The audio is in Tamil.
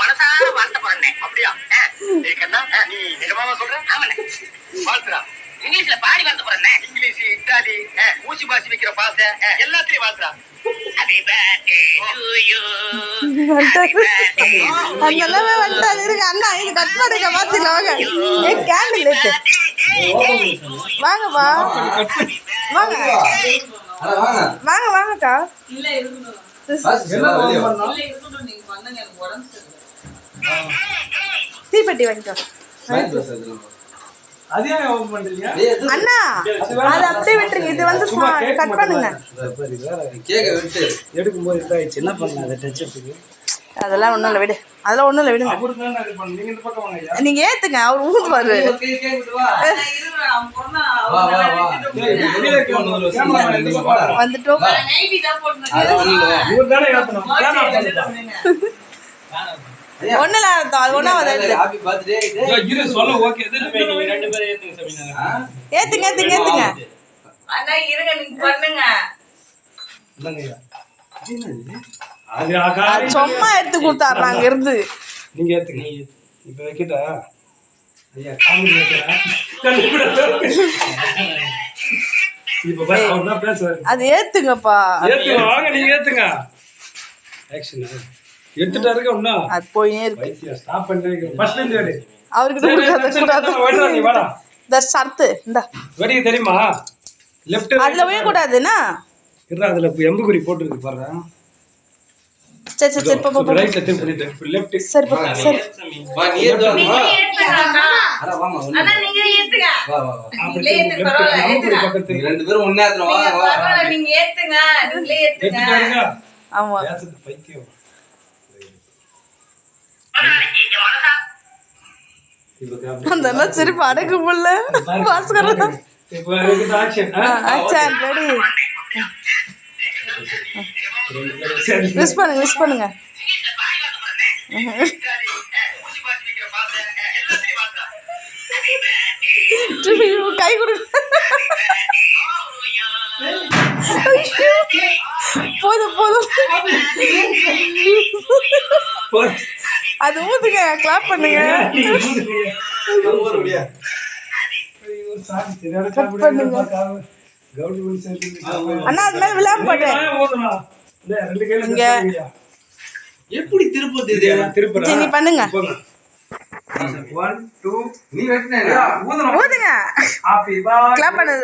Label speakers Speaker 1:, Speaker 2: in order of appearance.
Speaker 1: மனசார வாழ்த்த போறேன். அப்படியா? நீ நிஜமாவா சொல்ற? ஆமாண்ணே. வாழ்த்துறா. இங்கிலீஷ்ல பாடி வாழ்த்த போறேன். இங்கிலீஷ், இத்தாலி, ஊசி பாசி வைக்கிற பாச எல்லாத்தையும் வாழ்த்துறா.
Speaker 2: அதெல்லாமே வந்துட்டாரு. இருங்க அண்ணா, இது கட் பண்ணுங்க. பாத்துக்கலாம் வாங்க. கேண்டில் இருக்கு. வாங்கப்பா, வாங்க வாங்க வாங்கக்கா. தீப்பெட்டி வாங்கிக்கோ அண்ணா. அது அப்படியே விட்டுருங்க. இது வந்து கட் பண்ணுங்க. அதெல்லாம் ஒண்ணும் இல்லை, விடு. அதெல்லாம் ஒண்ணும் இல்லை, விடுங்க. நீங்க ஏத்துங்க, அவர் ஊதுவாரு. வந்துட்டோம். ஒண்ணுல அது ஒண்ணாவது ஏத்துங்க ஏத்துங்க ஏத்துங்க. சும்மா எடுத்து கொடுத்தாரு அங்க இருந்து.
Speaker 3: நீங்க ஏத்துங்க. இப்ப வைக்கிட்டா
Speaker 2: அது ஏத்துங்கப்பா.
Speaker 3: வாங்க நீங்க ஏத்துங்க. எடுத்துட்டாருங்க ஒண்ணா
Speaker 2: அது போயினே இருக்கு.
Speaker 3: ஸ்டாப் பண்ணிட்டு ஃபர்ஸ்ட் டைம் ஏடு
Speaker 2: அவருக்கு கூடாது.
Speaker 3: நீ வாடா.
Speaker 2: இந்த சர்த்து இந்த
Speaker 3: வெடி தெரியுமா? லெஃப்ட்
Speaker 2: அதுல போய் கூடாதுன்னா
Speaker 3: இல்ல, அதுல எம்பு குறி போட்டுருக்கு பாருங்க.
Speaker 2: சரி சரி சரி போ.
Speaker 3: ரைட்ல திருப்பிட்டு லெஃப்ட்.
Speaker 2: சரி போ சரி.
Speaker 1: வா நீ ஏத்துடா.
Speaker 4: அட வாமா.
Speaker 1: அண்ணா நீங்க ஏத்துங்க.
Speaker 4: வா வா வா.
Speaker 1: நீங்களே ஏத்துங்க. பரவாயில்ல ஏத்துங்க.
Speaker 4: ரெண்டு பேரும் ஒண்ணே ஏத்துறோம். வா வா.
Speaker 1: பரவாயில்ல நீங்க ஏத்துங்க. நீங்களே ஏத்துங்க.
Speaker 3: ஏத்துட்டாருங்க.
Speaker 2: ஆமா.
Speaker 3: ஏத்துது பைக்கியம்.
Speaker 2: அந்த சிரிப்பு அடக்க முடியல. பாஸ்கர்
Speaker 3: இப்போ இது ஆக்ஷன்.
Speaker 2: Action ready. மிஸ் பண்ணுங்க. கை கொடு. போதும் அது ஊதுங்க. கிளாப் பண்ணுங்க. அண்ணா அது மேல விழாம போட்டேன்.
Speaker 4: எப்படி திருப்பது?
Speaker 2: நீ பண்ணுங்க.
Speaker 3: 1 2
Speaker 4: நீ வெட்டனே
Speaker 2: ஊதுங்க.
Speaker 3: Happy birthday.
Speaker 2: கிளாப் பண்ணு.